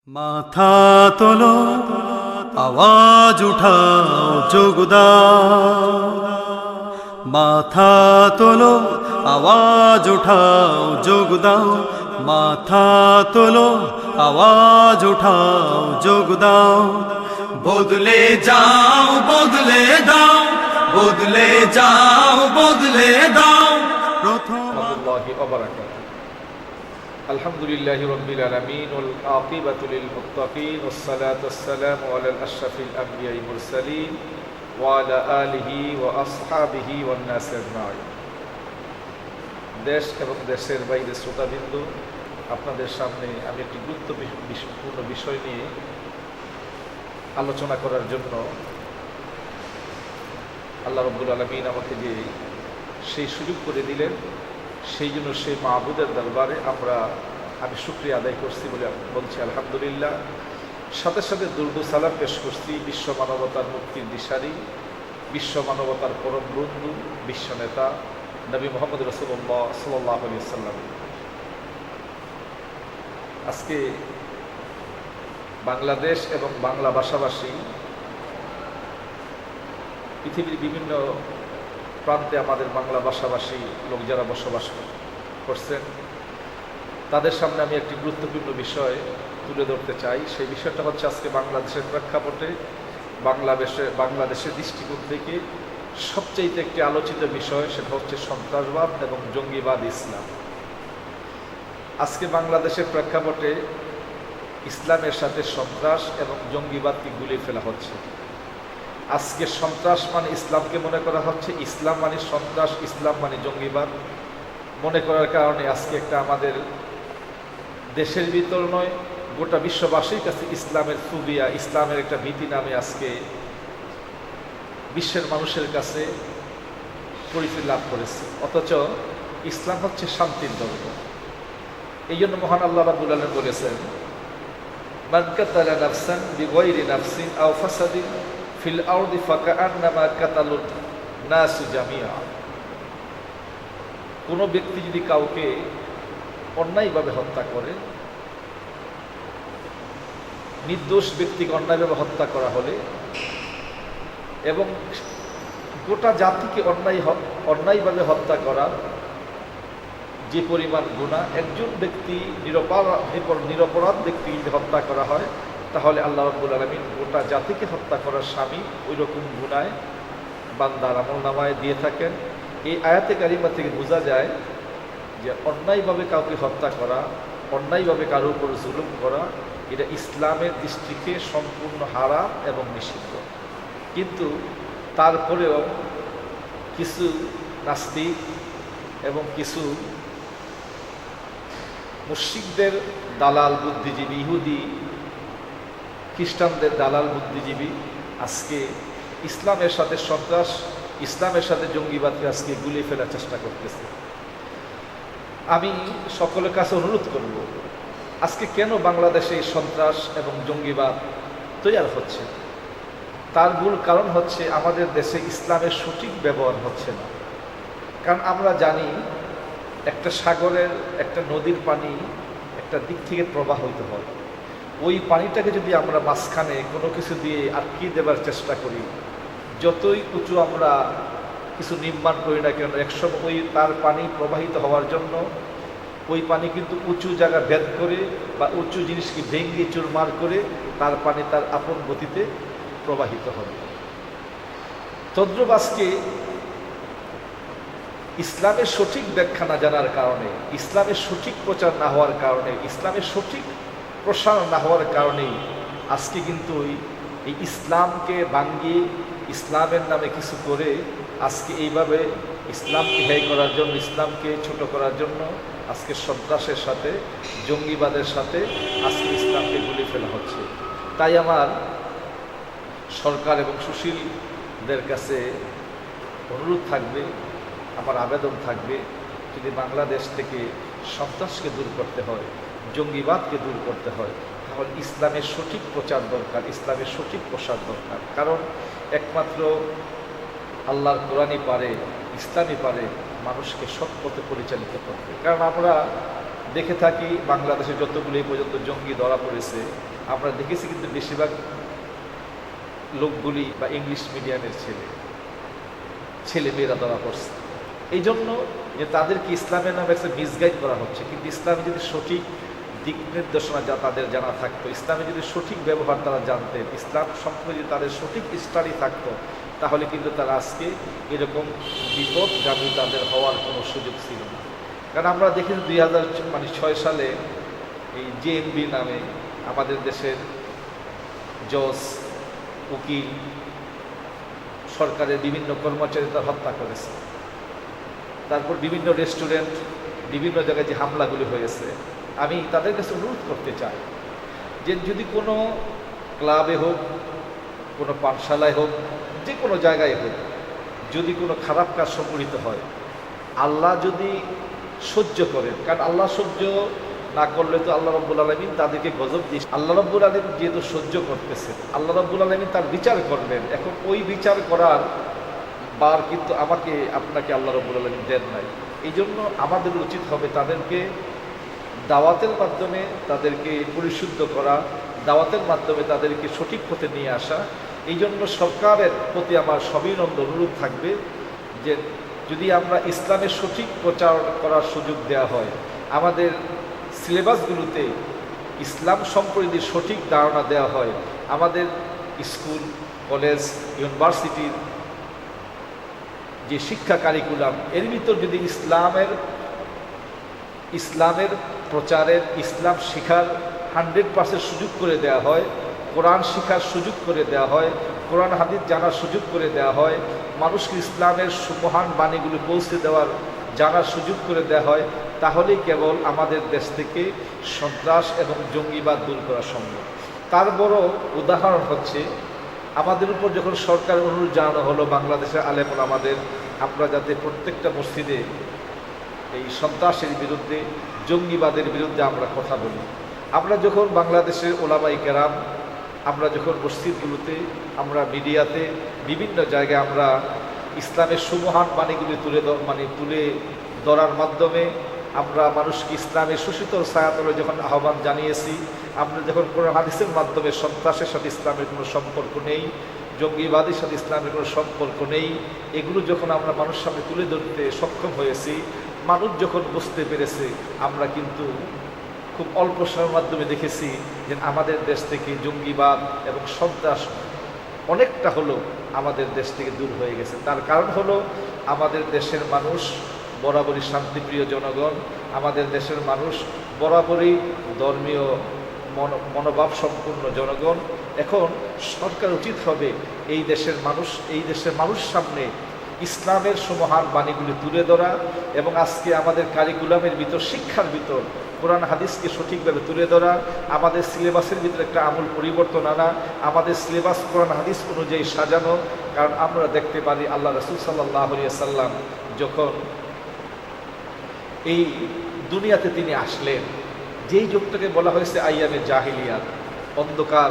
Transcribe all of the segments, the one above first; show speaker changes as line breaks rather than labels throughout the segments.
মাথা তোলো, আওয়াজ উঠাও, যোগ দাও। মাথা তোলো, আওয়াজ উঠাও, যোগ দাও। মাথা তোলো, আওয়াজ উঠাও, যোগ দাও। বদলে যাও, বদলে দাও, বদলে যাও, বদলে দাও। প্রথম
আলহামদুলিল্লাহি রাব্বিল আলামিন ওয়াল আকিবাতু লিল মুত্তাকিন ওয়াসসালাতু ওয়াসসালামু আলাল আশরাফিল আমবিয়াই মুরসালিন ওয়া আলা আলিহি ওয়া আসহাবিহি ওয়ান নাস আজমাইন। দেশ এবং দেশের বাইরে শ্রোতাবৃন্দ, আপনাদের সামনে আমি একটি গুরুত্বপূর্ণ বিষয় নিয়ে আলোচনা করার জন্য আল্লাহ রাব্বুল আলামিন আমাকে যে সেই সুযোগ করে দিলেন, সেই জন্য সেই মাহবুদের দরবারে আমি শুকরিয়া আদায় করছি বলে বলছি আলহামদুলিল্লাহ। সাথে সাথে দুরূদ ও সালাম পেশ করছি বিশ্ব মানবতার মুক্তির দিশারি, বিশ্ব মানবতার পরম বন্ধু, বিশ্ব নেতা নবী মুহাম্মদ রাসূলুল্লাহ সাল্লাল্লাহু আলাইহি ওয়াসাল্লাম। আজকে বাংলাদেশ এবং বাংলা ভাষাভাষী পৃথিবীর বিভিন্ন প্রান্তে আমাদের বাংলা ভাষাভাষী লোক যারা বসবাস করছেন, তাদের সামনে আমি একটি গুরুত্বপূর্ণ বিষয় তুলে ধরতে চাই। সেই বিষয়টা হচ্ছে আজকে বাংলাদেশের প্রেক্ষাপটে বাংলাদেশের দৃষ্টিকোণ থেকে সবচেয়ে একটি আলোচিত বিষয়, সেটা হচ্ছে সন্ত্রাসবাদ এবং জঙ্গিবাদ ইসলাম। আজকে বাংলাদেশের প্রেক্ষাপটে ইসলামের সাথে সন্ত্রাস এবং জঙ্গিবাদকে গুলিয়ে ফেলা হচ্ছে। আজকে সন্ত্রাস মানে ইসলামকে মনে করা হচ্ছে, ইসলাম মানে সন্ত্রাস, ইসলাম মানে জঙ্গিবাদ মনে করার কারণে আজকে একটা আমাদের দেশের ভিতর নয়, গোটা বিশ্ববাসীর কাছে ইসলামের ফুবিয়া, ইসলামের একটা ভীতি নামে আজকে বিশ্বের মানুষের কাছে পরিচিতি লাভ করেছে। অথচ ইসলাম হচ্ছে শান্তির ধর্ম। এই জন্য মহান আল্লাহ রাব্বুল আলামিন বলেছেন, মান কাতালা নাফসান বিগাইরি নাফসিন আও ফাসাদিন ফিল আরদি ফাকাআন্নামা কাতালুন নাস জামিআ। কোনো ব্যক্তি যদি কাউকে অন্যায়ভাবে হত্যা করে, নির্দোষ ব্যক্তিকে অন্যায়ভাবে হত্যা করা হলে এবং গোটা জাতিকে অন্যায়ভাবে হত্যা করা যে পরিমাণ গুনাহ, একজন ব্যক্তি নিরপরাধ ব্যক্তি যদি হত্যা করা হয়, তাহলে আল্লাহ রাব্বুল আলামিন গোটা জাতিকে হত্যা করার স্বামী ওই রকম গুনায় বান্দার আমলনামায় দিয়ে থাকেন। এই আয়াতে কারিমা থেকে বোঝা যায় যে অন্যায়ভাবে কাউকে হত্যা করা, অন্যায়ভাবে কারোর উপর জুলুম করা, এটা ইসলামের দৃষ্টিতে সম্পূর্ণ হারাম এবং নিষিদ্ধ। কিন্তু তারপরেও কিছু নাস্তিক এবং কিছু মুশরিকদের দালাল বুদ্ধিজীবী, ইহুদি খ্রিস্টানদের দালাল বুদ্ধিজীবী আজকে ইসলামের সাথে সন্ত্রাস, ইসলামের সাথে জঙ্গিবাদকে আজকে গুলিয়ে ফেলার চেষ্টা করতেছে। আমি সকলের কাছে অনুরোধ করব, আজকে কেন বাংলাদেশে সন্ত্রাস এবং জঙ্গিবাদ তৈরি হচ্ছে? তার মূল কারণ হচ্ছে আমাদের দেশে ইসলামের সঠিক ব্যবহার হচ্ছে না। কারণ আমরা জানি একটা সাগরের, একটা নদীর পানি একটা দিক থেকে প্রবাহিত হয়। ওই পানিটাকে যদি আমরা মাঝখানে কোনো কিছু দিয়ে আটকে দেবার চেষ্টা করি, যতই উঁচু আমরা কিছু নির্মাণ করি না কেন, একসময় ওই তার পানি প্রবাহিত হওয়ার জন্য ওই পানি কিন্তু উঁচু জায়গা ভেদ করে বা উঁচু জিনিসকে ভেঙে চুরমার করে তার পানি তার আপন গতিতে প্রবাহিত হবে। তদ্রূপ আজকে ইসলামের সঠিক ব্যাখ্যা না জানার কারণে, ইসলামের সঠিক প্রচার না হওয়ার কারণে, ইসলামের সঠিক প্রসার না হওয়ার কারণেই আজকে কিন্তু এই ইসলামকে ভাঙ্গিয়ে ইসলামের নামে কিছু করে আজকে এইভাবে ইসলামকে হেয় করার জন্য, ইসলামকে ছোট করার জন্য আজকে সন্ত্রাসের সাথে, জঙ্গিবাদের সাথে আজকে ইসলামকে গুলি ফেলা হচ্ছে। তাই আমার সরকার এবং সুশীলদের কাছে অনুরোধ থাকবে, আমার আবেদন থাকবে, যদি বাংলাদেশ থেকে সন্ত্রাসকে দূর করতে হয়, জঙ্গিবাদকে দূর করতে হয়, তাহলে ইসলামের সঠিক প্রচার দরকার, ইসলামের সঠিক প্রসার দরকার। কারণ একমাত্র আল্লাহর কোরআনই পারে, ইসলামই পারে মানুষকে সৎ পথে পরিচালিত করতে। কারণ আমরা দেখে থাকি বাংলাদেশে যতগুলো এই পর্যন্ত জঙ্গি ধরা পড়েছে, আমরা দেখেছি কিন্তু বেশিরভাগ লোকগুলি বা ইংলিশ মিডিয়ামের ছেলে মেয়েরা ধরা পড়ছে। এই জন্য যে তাদেরকে ইসলামের নামে একটা মিসগাইড করা হচ্ছে, কিন্তু ইসলামে যদি সঠিক দিক নির্দেশনা যা তাদের জানা থাকতো, ইসলামে যদি সঠিক ব্যবহার তারা জানতেন, ইসলাম সম্পর্কে যদি তাদের সঠিক স্টাডি থাকতো, তাহলে কিন্তু তারা আজকে এরকম বিপদগামী তাদের হওয়ার কোনো সুযোগ ছিল না। কারণ আমরা দেখি 2006 সালে এই জেএমবি নামে আমাদের দেশের জজ, উকিল, সরকারের বিভিন্ন কর্মচারী তারা হত্যা করেছে। তারপর বিভিন্ন রেস্টুরেন্ট, বিভিন্ন জায়গায় যে হামলাগুলি হয়েছে, আমি তাদের কাছে অনুরোধ করতে চাই যে যদি কোনো ক্লাবে হোক, কোনো পাঠশালায় হোক, যে কোনো জায়গায় হোক, যদি কোনো খারাপ কাজ সংঘটিত হয়, আল্লাহ যদি সহ্য করেন, কারণ আল্লাহ সহ্য না করলে তো আল্লাহ রাব্বুল আলামিন তাদেরকে গজব দিয়ে, আল্লাহ রাব্বুল আলামিন যেহেতু সহ্য করতেছেন, আল্লাহ রাব্বুল আলামিন তার বিচার করবেন। এখন ওই বিচার করার বার কিন্তু আমাকে আপনাকে আল্লাহ রাব্বুল আলামিন দেন নাই। এই জন্য আমাদের উচিত হবে তাদেরকে দাওয়াতের মাধ্যমে তাদেরকে পরিশুদ্ধ করা, দাওয়াতের মাধ্যমে তাদেরকে সঠিক পথে নিয়ে আসা। এই জন্য সরকারের প্রতি আমার সবিনম্র অনুরোধ থাকবে যে যদি আমরা ইসলামের সঠিক প্রচার করার সুযোগ দেওয়া হয়, আমাদের সিলেবাসগুলোতে ইসলাম সম্পর্কে সঠিক ধারণা দেওয়া হয়, আমাদের স্কুল, কলেজ, ইউনিভার্সিটির যে শিক্ষা কারিকুলাম, এর ভিতর যদি ইসলামের প্রচারের, ইসলাম শিখার 100% সুযোগ করে দেওয়া হয়, কোরআন শিখার সুযোগ করে দেওয়া হয়, কোরআন হাদিস জানার সুযোগ করে দেওয়া হয়, মানুষকে ইসলামের সুমহান বাণীগুলো পৌঁছে দেওয়ার জানার সুযোগ করে দেওয়া হয়, তাহলেই কেবল আমাদের দেশ থেকে সন্ত্রাস এবং জঙ্গিবাদ দূর করা সম্ভব। তার বড় উদাহরণ হচ্ছে আমাদের উপর যখন সরকার অনুরোধ জানানো হলো বাংলাদেশের আলেম ওলামাদের, আমরা যাতে প্রত্যেকটা মসজিদে এই সন্ত্রাসের বিরুদ্ধে, জঙ্গিবাদের বিরুদ্ধে আমরা কথা বলি। আমরা যখন বাংলাদেশের ওলামায়ে কেরাম, আমরা যখন মসজিদগুলোতে, আমরা মিডিয়াতে, বিভিন্ন জায়গায় আমরা ইসলামের সুমহান বাণীগুলি তুলে ধরার মাধ্যমে আমরা মানুষকে ইসলামের সুশীতল ছায়াতলে যখন আহ্বান জানিয়েছি, আমরা যখন কোরআন হাদিসের মাধ্যমে সন্ত্রাসের সাথে ইসলামের কোনো সম্পর্ক নেই, জঙ্গিবাদের সাথে ইসলামের কোনো সম্পর্ক নেই, এগুলো যখন আমরা মানুষের সামনে তুলে ধরতে সক্ষম হয়েছি, মানুষ যখন বুঝতে পেরেছে, আমরা কিন্তু খুব অল্প সময়ের মাধ্যমে দেখেছি যে আমাদের দেশ থেকে জঙ্গিবাদ এবং সন্ত্রাস অনেকটা হলো আমাদের দেশ থেকে দূর হয়ে গেছে। তার কারণ হলো আমাদের দেশের মানুষ বরাবরই শান্তিপ্রিয় জনগণ, আমাদের দেশের মানুষ বরাবরই ধর্মীয় মনোভাব সম্পূর্ণ জনগণ। এখন সরকার উচিত হবে এই দেশের মানুষ সামনে ইসলামের সুমহান বাণীগুলি তুলে ধরা এবং আজকে আমাদের কারিকুলামের ভিতর, শিক্ষার ভিতর কোরআন হাদিসকে সঠিকভাবে তুলে ধরা, আমাদের সিলেবাসের ভিতরে একটা আমূল পরিবর্তন আনা, আমাদের সিলেবাস কোরআন হাদিস অনুযায়ী সাজানো। কারণ আমরা দেখতে পারি আল্লাহ রাসূল সাল্লাল্লাহু আলাইহি ওয়াসাল্লাম যখন এই দুনিয়াতে তিনি আসলেন, যেই যুগটাকে বলা হয়েছে আইয়ামে জাহিলিয়াত, অন্ধকার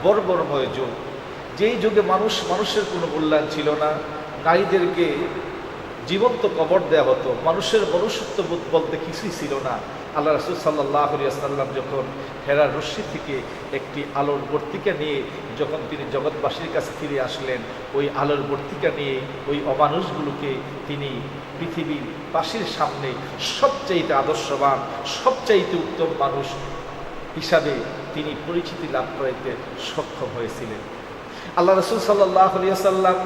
বর্বরময় যুগ, যেই যুগে মানুষের কোনো মূল্যায়ন ছিল না, নারীদেরকে জীবন্ত কবর দেওয়া হতো, মানুষের মনুষ্যত্ববোধ বলতে কিছুই ছিল না। আল্লাহ রাসূল সাল্লাল্লাহু আলাইহি ওয়াসাল্লাম যখন হেরার রশ্মি থেকে একটি আলোর বর্তিকা নিয়ে যখন তিনি জগৎবাসীর কাছে ফিরে আসলেন, ওই আলোর বর্তিকা নিয়ে ওই অমানুষগুলোকে তিনি পৃথিবীর বাসীর সামনে সবচাইতে আদর্শবান, সবচাইতে উত্তম মানুষ হিসাবে তিনি পরিচিতি লাভ করাইতে সক্ষম হয়েছিলেন। আল্লাহ রাসূল সাল্লাল্লাহু আলাইহি ওয়াসাল্লাম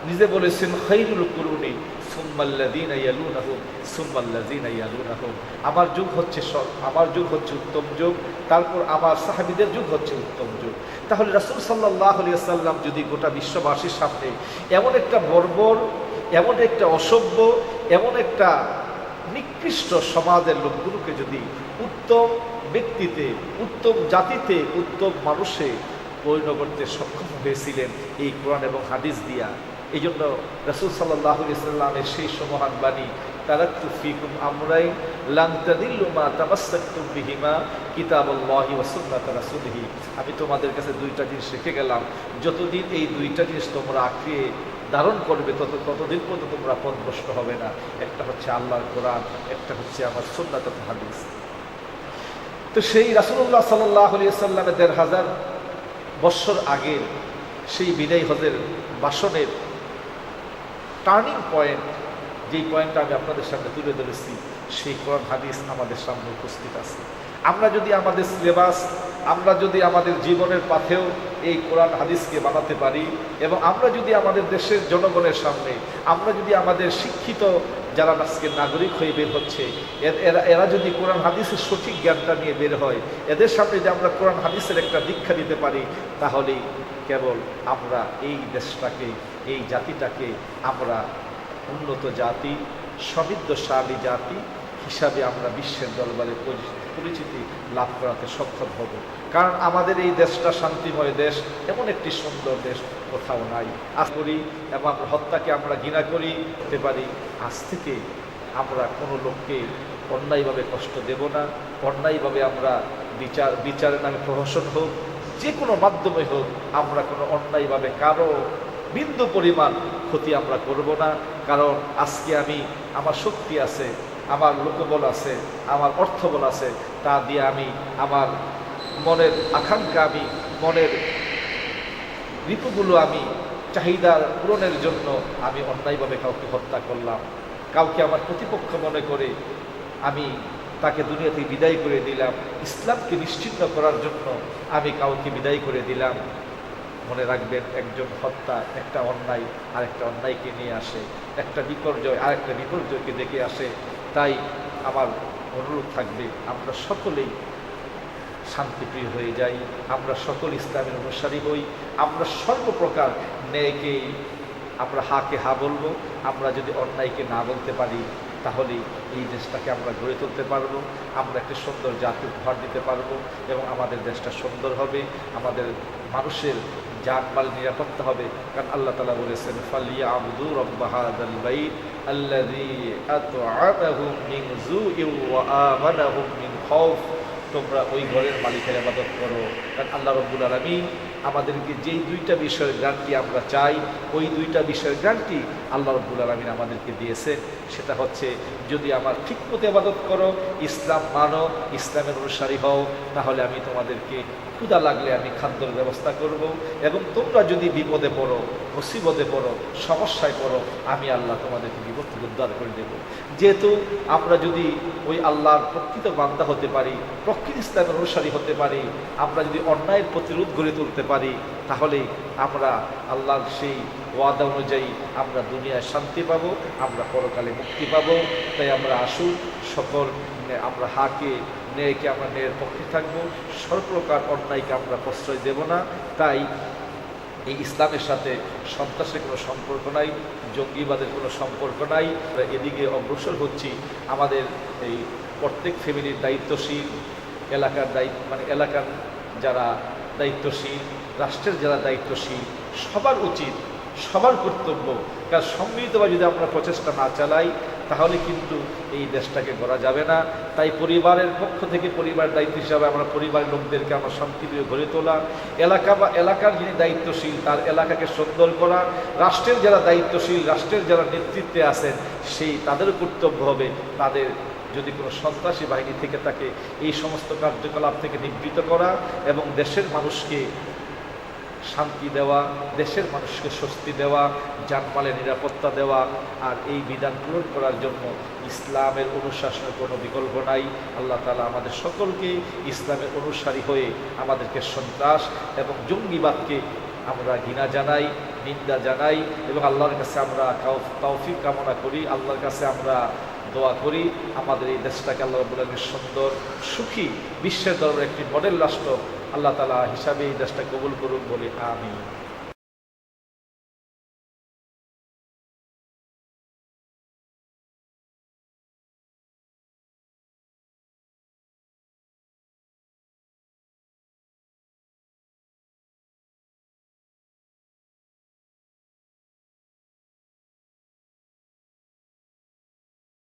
নিজে বলেছেন, খায়রুল কুরুনি সুম্মাল্লাযীনা ইয়ালুনাহুম সুম্মাল্লাযীনা ইয়ালুনাহুম, আমার যুগ হচ্ছে উত্তম যুগ, তারপর আমার সাহাবীদের যুগ হচ্ছে উত্তম যুগ। তাহলে রাসূল সাল্লাল্লাহু আলাইহি ওয়াসাল্লাম যদি গোটা বিশ্ববাসীর সামনে এমন একটা বর্বর, এমন একটা অসভ্য, এমন একটা নিকৃষ্ট সমাজের লোকগুলোকে যদি উত্তম ব্যক্তিতে, উত্তম জাতিতে, উত্তম মানুষে পরিণত করতে সক্ষম হয়েছিলেন এই কোরআন এবং হাদিস দিয়া। এই জন্য রাসূল সাল্লাল্লাহু আলাইহি ওয়াসাল্লামের সেই সমহান বাণী, তারাকতু ফীকুম আমরাইন লান তাদিল্লু মা তামাসসাকতুম বিহিমা কিতাবাল্লাহি ওয়া সুন্নাত রাসূলিহি, আমি তোমাদের কাছে দুইটা জিনিস রেখে গেলাম, যতদিন এই দুইটা জিনিস তোমরা আঁকড়ে ধারণ করবে ততদিন পর্যন্ত তোমরা পথভ্রষ্ট হবে না। একটা হচ্ছে আল্লাহর কোরআন, একটা হচ্ছে আমার সুন্নাত হাদিস। তো সেই রাসূলুল্লাহ সাল্লাল্লাহু আলাইহি সাল্লামের ১৫০০ বৎসর আগের সেই বিদায় হজের ভাষণের টার্নিং পয়েন্ট, যেই পয়েন্টটা আমি আপনাদের সামনে তুলে ধরেছি, সেই কোরআন হাদিস আমাদের সামনে উপস্থিত আছে। আমরা যদি আমাদের সিলেবাস, আমরা যদি আমাদের জীবনের পাথেও এই কোরআন হাদিসকে বানাতে পারি, এবং আমরা যদি আমাদের দেশের জনগণের সামনে, আমরা যদি আমাদের শিক্ষিত যারা আজকে নাগরিক হয়ে বের হচ্ছে, এরা যদি কোরআন হাদিসের সঠিক জ্ঞানটা নিয়ে বের হয়, এদের সামনে যদি আমরা কোরআন হাদিসের একটা দীক্ষা দিতে পারি, তাহলেই কেবল আমরা এই দেশটাকে, এই জাতিটাকে আমরা উন্নত জাতি, সমৃদ্ধশালী জাতি হিসাবে আমরা বিশ্বের দরবারে পরিচিতি লাভ করাতে সক্ষম হব। কারণ আমাদের এই দেশটা শান্তিময় দেশ, এমন একটি সুন্দর দেশ কোথাও নাই। আজ করি এবং আমরা হত্যাকে আমরা ঘৃণা করি, হতে পারি আজ থেকে আমরা কোনো লোককে অন্যায়ভাবে কষ্ট দেব না, অন্যায়ভাবে আমরা বিচারের নামে প্রহসন হোক, যে কোনো মাধ্যমে হোক, আমরা কোনো অন্যায়ভাবে কারো বিন্দু পরিমাণ ক্ষতি আমরা করব না। কারণ আজকে আমি, আমার শক্তি আছে, আমার লোকবল আছে, আমার অর্থবল আছে, তা দিয়ে আমি আমার মনের আকাঙ্ক্ষা, আমি মনের ঋতুগুলো আমি চাহিদা পূরণের জন্য আমি অন্যায়ভাবে কাউকে হত্যা করলাম, কাউকে আমার প্রতিপক্ষ মনে করে আমি তাকে দুনিয়া থেকে বিদায় করে দিলাম, ইসলামকে নিশ্চিন্ন করার জন্য আমি কাউকে বিদায় করে দিলাম। মনে রাখবেন, একজন হত্যা একটা অন্যায় আরেকটা অন্যায়কে নিয়ে আসে, একটা বিপর্যয় আরেকটা বিপর্যয়কে ডেকে আসে। তাই আমার অনুরোধ থাকবে, আমরা সকলেই শান্তিপ্রিয় হয়ে যাই, আমরা সকল ইসলামের অনুসারী হই, আমরা সর্বপ্রকার ন্যায়কে আমরা হাকে হা বলবো। আমরা যদি অন্যায়কে না বলতে পারি, তাহলে এই দেশটাকে আমরা গড়ে তুলতে পারবো, আমরা একটি সুন্দর জাতি উপহার দিতে পারবো, এবং আমাদের দেশটা সুন্দর হবে, আমাদের মানুষের জানমাল নিরাপত্তা হবে। কারণ আল্লাহ তাআলা বলেছেন, ফালিয়াবুদু রাব্ব হাযাল বাইত আল্লাযী আত'আমাহুম মিন জু'ইন ওয়া আমানাহুম মিন খাউফ। তোমরা ওই ঘরের মালিকের ইবাদত করো। কারণ আল্লাহ রাব্বুল আলামিন আমাদেরকে যেই দুইটা বিষয়ের গ্যারান্টি আমরা চাই, ওই দুইটা বিষয়ের গ্যারান্টি আল্লাহ রাব্বুল আলামিন আমাদেরকে দিয়েছেন। সেটা হচ্ছে, যদি আমার ঠিকমতো ইবাদত করো, ইসলাম মানো, ইসলামের অনুসারী হও, তাহলে আমি তোমাদেরকে ক্ষুধা লাগলে আমি খাদ্যের ব্যবস্থা করব, এবং তোমরা যদি বিপদে পড়ো, মুসিবতে পড়ো, সমস্যায় পড়ো, আমি আল্লাহ তোমাদেরকে বিপদ থেকে উদ্ধার করে দেব। যেহেতু আমরা যদি ওই আল্লাহর প্রকৃত বান্দা হতে পারি, প্রকৃত ইসলামের অনুসারী হতে পারি, আমরা যদি অন্যায়ের প্রতিরোধ গড়ে তুলতে পারি, তাহলে আমরা আল্লাহর সেই ওয়াদা অনুযায়ী আমরা দুনিয়ায় শান্তি পাবো, আমরা পরকালে মুক্তি পাবো। তাই আমরা আসুন সকল, আমরা হাকে ন্যায়কে আমরা ন্যায়ের পক্ষে থাকবো, সর্বপ্রকার অন্যায়কে আমরা প্রশ্রয় দেব না। তাই এই ইসলামের সাথে সন্ত্রাসের কোনো সম্পর্ক নাই, জঙ্গিবাদের কোনো সম্পর্ক নাই। আমরা এদিকে অগ্রসর হচ্ছি। আমাদের এই প্রত্যেক ফ্যামিলির দায়িত্বশীল, এলাকার এলাকার যারা দায়িত্বশীল, রাষ্ট্রের যারা দায়িত্বশীল, সবার উচিত, সবার কর্তব্য, কারণ সম্মিলিতভাবে যদি আমরা প্রচেষ্টা না চালাই, তাহলে কিন্তু এই দেশটাকে গড়া যাবে না। তাই পরিবারের পক্ষ থেকে, পরিবারের দায়িত্ব হিসাবে আমরা পরিবারের লোকদেরকে আমরা শান্তিপ্রিয় গড়ে তোলা, এলাকার যিনি দায়িত্বশীল তার এলাকাকে সুন্দর করা, রাষ্ট্রের যারা দায়িত্বশীল, রাষ্ট্রের যারা নেতৃত্বে আছেন, তাদের কর্তব্য হবে তাদের যদি কোনো সন্ত্রাসী বাহিনী থেকে থাকে, এই সমস্ত কার্যকলাপ থেকে নিবৃত্ত করা, এবং দেশের মানুষকে শান্তি দেওয়া, দেশের মানুষকে স্বস্তি দেওয়া, জানমালের নিরাপত্তা দেওয়া। আর এই বিধান পূরণ করার জন্য ইসলামের অনুশাসনের কোনো বিকল্প নাই। আল্লাহ তাআলা আমাদের সকলকে ইসলামের অনুসারী হয়ে আমাদেরকে সন্ত্রাস এবং জঙ্গিবাদকে আমরা ঘৃণা জানাই, নিন্দা জানাই, এবং আল্লাহর কাছে আমরা তৌফিক কামনা করি। আল্লাহর কাছে আমরা দোয়া করি, আমাদের এই দেশটাকে আল্লাহ রাব্বুল আলামিন সুন্দর, সুখী, বিশ্বের দরবারে একটি মডেল রাষ্ট্র আল্লাহ তাআলা হিসাবে এই দেশটা কবুল করুন বলে আমিন।